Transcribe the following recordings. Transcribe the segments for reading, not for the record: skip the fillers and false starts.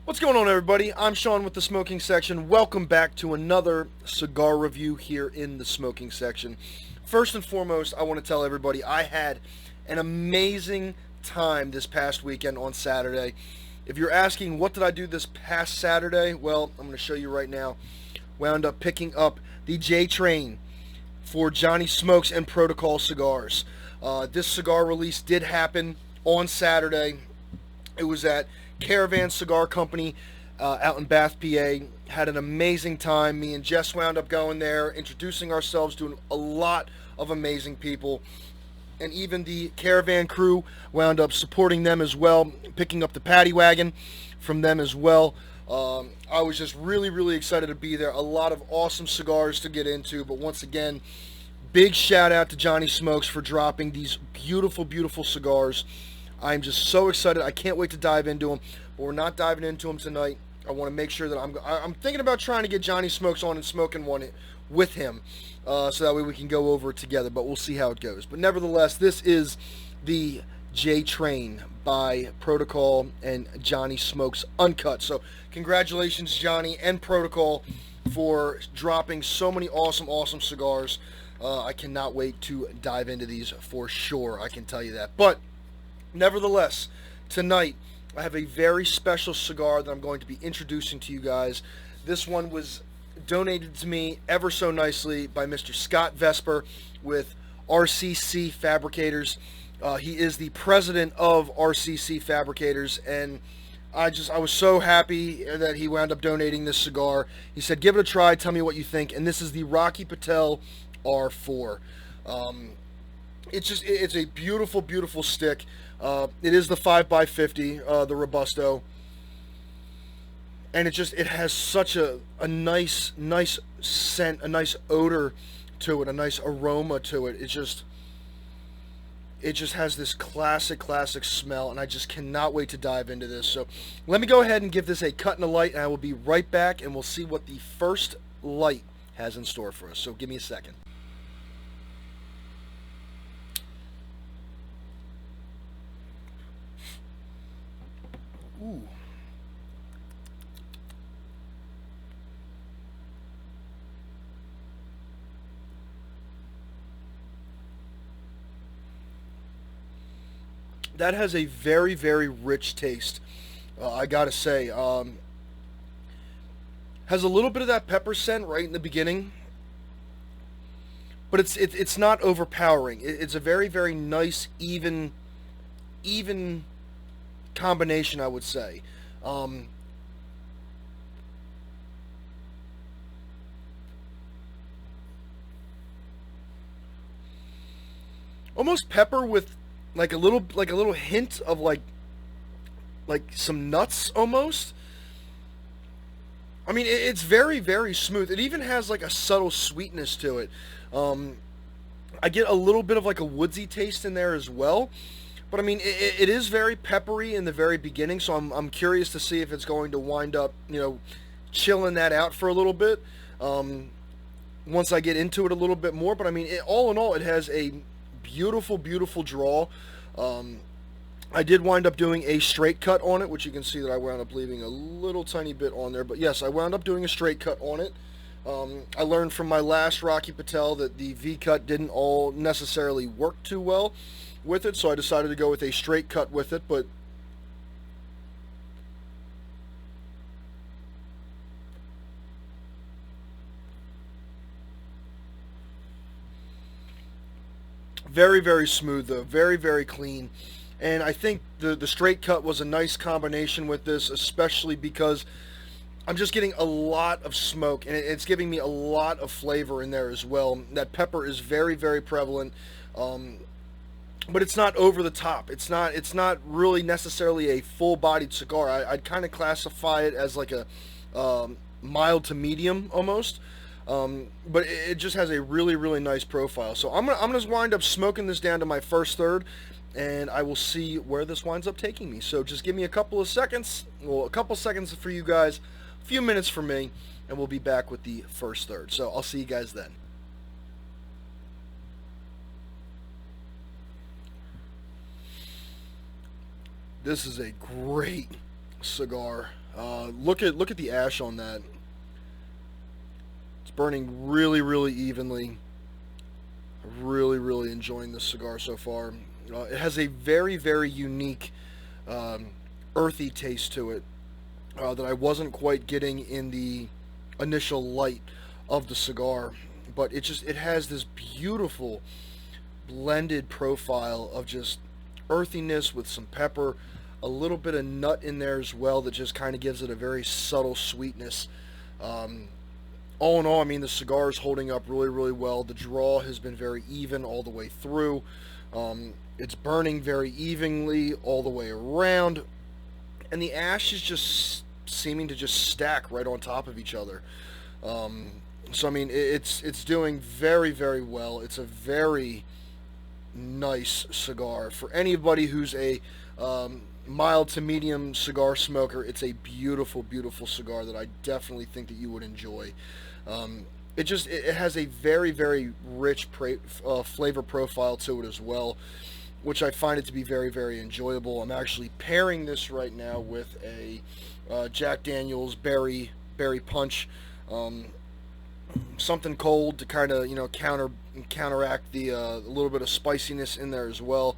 What's going on, everybody? I'm Sean with the Smoking Section. Welcome back to another cigar review here in the Smoking Section. First and foremost, I want to tell everybody I had an amazing time this past weekend on Saturday. If you're asking what did I do this past Saturday, well, I'm going to show you right now. Wound up picking up the J Train for Johnny Smokes and Protocol cigars. This cigar release did happen on Saturday. It was at Caravan Cigar Company out in Bath, PA. Had an amazing time. Me and Jess wound up going there, introducing ourselves to a lot of amazing people. And even the Caravan crew wound up supporting them as well, picking up the paddy wagon from them as well. I was just really excited to be there. A lot of awesome cigars to get into, but once again, big shout out to Johnny Smokes for dropping these beautiful cigars. I'm just so excited. I can't wait to dive into them, but we're not diving into them tonight. I want to make sure that I'm thinking about trying to get Johnny Smokes on and smoking one with him, so that way we can go over it together, but we'll see how it goes. But nevertheless, this is the J Train by Protocol and Johnny Smokes Uncut. So congratulations, Johnny and Protocol, for dropping so many awesome cigars. I cannot wait to dive into these for sure, I can tell you that. But nevertheless, tonight I have a very special cigar that I'm going to be introducing to you guys. This one was donated to me ever so nicely by Mr. Scott Vesper with RCC Fabricators. He is the president of RCC Fabricators, and I was so happy that he wound up donating this cigar. He said, give it a try, tell me what you think. And this is the Rocky Patel R4. It's a beautiful stick. It is the 5x50, the Robusto, and it has such a nice scent, a nice odor to it, a nice aroma to it. It just has this classic smell, and I just cannot wait to dive into this. So let me go ahead and give this a cut and a light, and I will be right back, and we'll see what the first light has in store for us. So give me a second. Ooh. That has a very rich taste. I gotta say, has a little bit of that pepper scent right in the beginning, but it's not overpowering. It's a very nice, even combination, I would say. Almost pepper with like a little hint of like some nuts almost. I mean, it's very smooth. It even has like a subtle sweetness to it. I get a little bit of like a woodsy taste in there as well. But I mean, it is very peppery in the very beginning, so I'm curious to see if it's going to wind up, chilling that out for a little bit, once I get into it a little bit more. But I mean, all in all, it has a beautiful draw. I did wind up doing a straight cut on it, which you can see that I wound up leaving a little tiny bit on there. But yes, I wound up doing a straight cut on it. I learned from my last Rocky Patel that the V-cut didn't all necessarily work too well with it, so I decided to go with a straight cut with it. But very smooth though, very clean. And I think the straight cut was a nice combination with this, especially because I'm just getting a lot of smoke, and it's giving me a lot of flavor in there as well. That pepper is very prevalent. But it's not over the top. It's not really necessarily a full-bodied cigar. I'd kind of classify it as like a mild to medium almost. But it just has a really nice profile. So I'm gonna wind up smoking this down to my first third, and I will see where this winds up taking me. So just give me a couple of seconds. Well, a couple seconds for you guys, a few minutes for me, and we'll be back with the first third. So I'll see you guys then. This is a great cigar. Look at the ash on that. It's burning really, really evenly. Really, really enjoying this cigar so far. It has a very, very unique earthy taste to it that I wasn't quite getting in the initial light of the cigar. But it has this beautiful blended profile of just earthiness with some pepper, a little bit of nut in there as well that just kind of gives it a very subtle sweetness. All in all, I mean, the cigar is holding up really, really well. The draw has been very even all the way through. It's burning very evenly all the way around. And the ash is just seeming to just stack right on top of each other. So, I mean, it's doing very, very well. It's a very nice cigar. For anybody who's a mild to medium cigar smoker, it's a beautiful, beautiful cigar that I definitely think that you would enjoy. It has a very, very rich flavor profile to it as well, which I find it to be very, very enjoyable. I'm actually pairing this right now with a Jack Daniel's berry punch, something cold to kind of counteract the little bit of spiciness in there as well.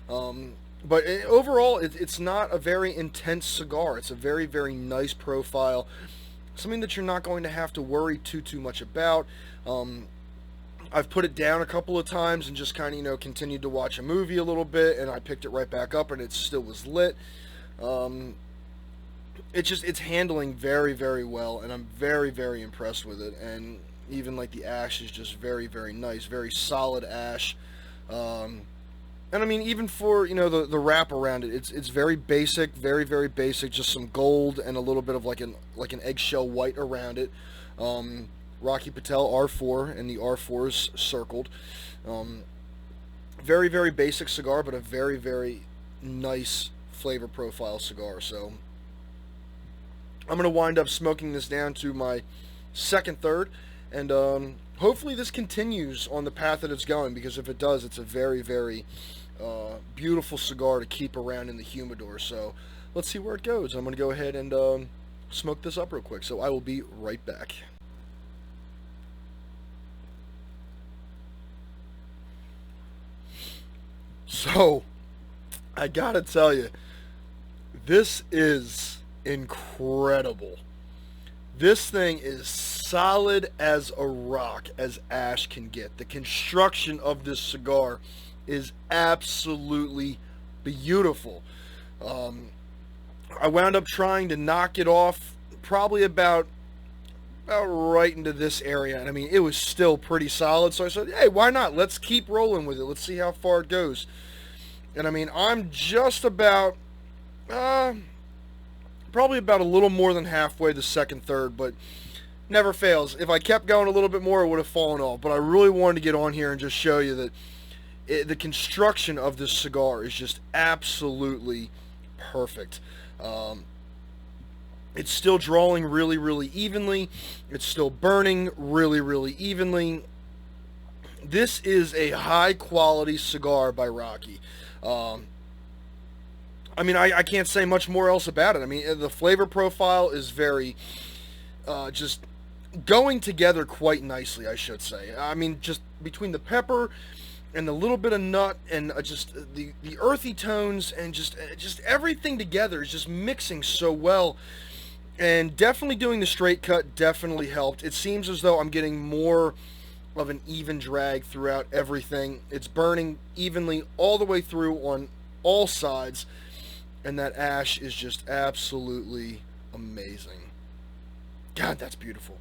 But overall, it's not a very intense cigar. It's a very, very nice profile. Something that you're not going to have to worry too much about. I've put it down a couple of times and just kind of, continued to watch a movie a little bit, and I picked it right back up and it still was lit. It's handling very, very well, and I'm very, very impressed with it. And even like the ash is just very, very nice, very solid ash. And I mean, even for, the wrap around it, it's very basic, very, very basic. Just some gold and a little bit of like an eggshell white around it. Rocky Patel R4, and the R4 is circled. Very, very basic cigar, but a very, very nice flavor profile cigar. So I'm going to wind up smoking this down to my second third, and hopefully this continues on the path that it's going, because if it does, it's a very, very beautiful cigar to keep around in the humidor. So let's see where it goes. I'm going to go ahead and smoke this up real quick, so I will be right back. So I gotta tell you, this is incredible. This thing is solid as a rock, as ash can get. The construction of this cigar is absolutely beautiful. I wound up trying to knock it off probably about right into this area, and I mean, it was still pretty solid. So I said, hey, why not? Let's keep rolling with it. Let's see how far it goes. And I mean, I'm just about probably about a little more than halfway the second third, but never fails. If I kept going a little bit more, it would have fallen off. But I really wanted to get on here and just show you that the construction of this cigar is just absolutely perfect. It's still drawing really, really evenly. It's still burning really, really evenly. This is a high quality cigar by Rocky. I mean, I can't say much more else about it. I mean, the flavor profile is very, just going together quite nicely, I should say. I mean, just between the pepper and the little bit of nut and just the earthy tones and just everything together is just mixing so well. And definitely doing the straight cut definitely helped. It seems as though I'm getting more of an even drag throughout everything. It's burning evenly all the way through on all sides. And that ash is just absolutely amazing. God, that's beautiful.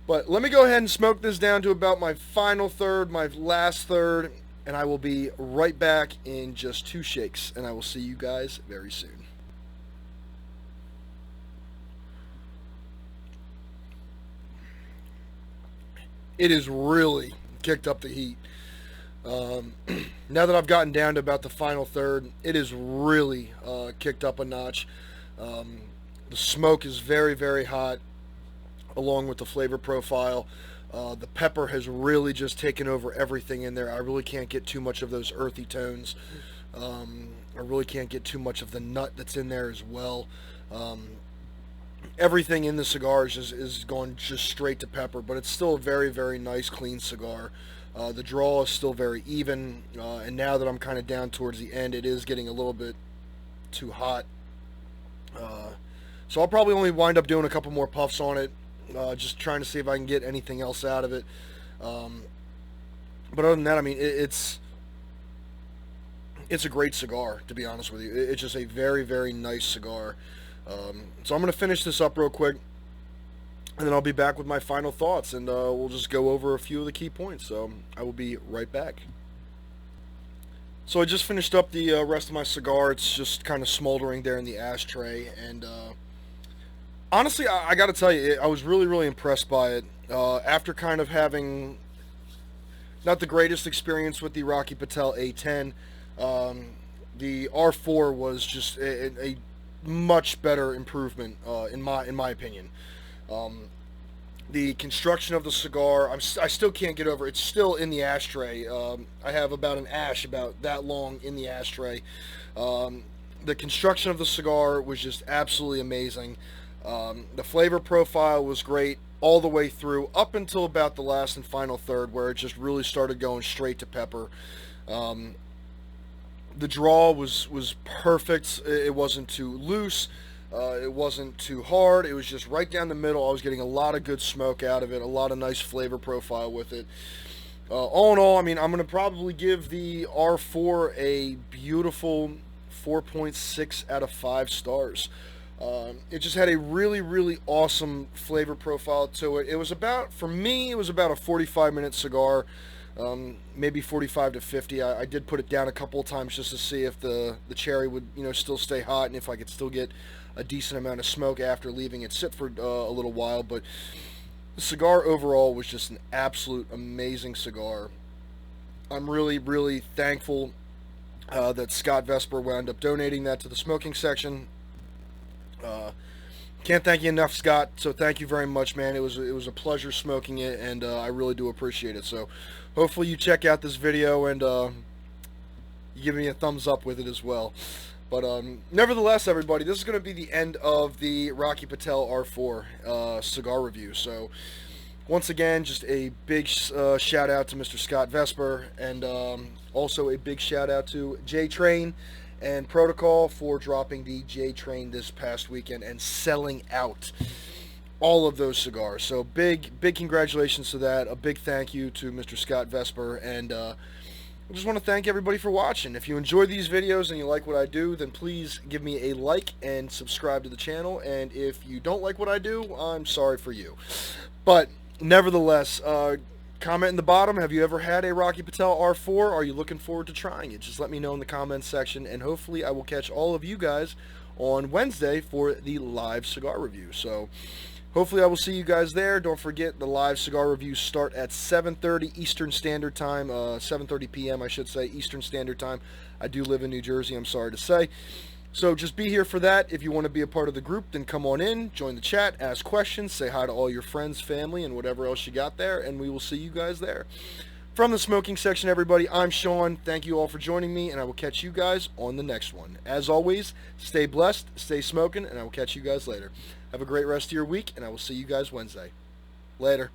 But let me go ahead and smoke this down to about my final third, my last third, and I will be right back in just 2 shakes, and I will see you guys very soon. It has really kicked up the heat. Now that I've gotten down to about the final third, it is really kicked up a notch. The smoke is very, very hot, along with the flavor profile. The pepper has really just taken over everything in there. I really can't get too much of those earthy tones. I really can't get too much of the nut that's in there as well. Everything in the cigar is going just straight to pepper, but it's still a very, very nice, clean cigar. The draw is still very even, and now that I'm kind of down towards the end, it is getting a little bit too hot. So I'll probably only wind up doing a couple more puffs on it, just trying to see if I can get anything else out of it. But other than that, I mean, it's a great cigar, to be honest with you. It's just a very, very nice cigar. So I'm going to finish this up real quick, and then I'll be back with my final thoughts, and we'll just go over a few of the key points. So I will be right back. So I just finished up the rest of my cigar. It's just kind of smoldering there in the ashtray, and honestly, I got to tell you, I was really, really impressed by it. After kind of having not the greatest experience with the Rocky Patel A10, the R4 was just a much better improvement in my opinion. The construction of the cigar, I still can't get over. It's still in the ashtray. I have about an ash about that long in the ashtray. The construction of the cigar was just absolutely amazing. The flavor profile was great all the way through, up until about the last and final third, where it just really started going straight to pepper. The draw was perfect. It wasn't too loose. It wasn't too hard. It was just right down the middle. I was getting a lot of good smoke out of it, a lot of nice flavor profile with it. All in all, I mean, I'm going to probably give the R4 a beautiful 4.6 out of 5 stars. It just had a really, really awesome flavor profile to it. It was about, for me, it was about a 45-minute cigar, maybe 45 to 50. I did put it down a couple of times just to see if the cherry would, still stay hot, and if I could still get a decent amount of smoke after leaving it sit for a little while. But the cigar overall was just an absolute amazing cigar. I'm really, really thankful that Scott Vesper wound up donating that to the smoking section. Can't thank you enough, Scott. So thank you very much, man. It was a pleasure smoking it, and I really do appreciate it. So hopefully you check out this video and you give me a thumbs up with it as well. But nevertheless, everybody, this is going to be the end of the Rocky Patel R4 cigar review. So once again, just a big shout out to Mr. Scott Vesper, and also a big shout out to J-Train and Protocol for dropping the J-Train this past weekend and selling out all of those cigars. So big congratulations to that. A big thank you to Mr. Scott Vesper, and I just want to thank everybody for watching. If you enjoy these videos and you like what I do, then please give me a like and subscribe to the channel. And if you don't like what I do, I'm sorry for you. But nevertheless, comment in the bottom. Have you ever had a Rocky Patel R4? Are you looking forward to trying it? Just let me know in the comments section, and hopefully I will catch all of you guys on Wednesday for the live cigar review. So hopefully I will see you guys there. Don't forget, the live cigar reviews start at 7:30 Eastern Standard Time, 7:30 p.m. I should say, Eastern Standard Time. I do live in New Jersey, I'm sorry to say. So just be here for that. If you want to be a part of the group, then come on in, join the chat, ask questions, say hi to all your friends, family, and whatever else you got there, and we will see you guys there. From the smoking section, everybody, I'm Sean. Thank you all for joining me, and I will catch you guys on the next one. As always, stay blessed, stay smoking, and I will catch you guys later. Have a great rest of your week, and I will see you guys Wednesday. Later.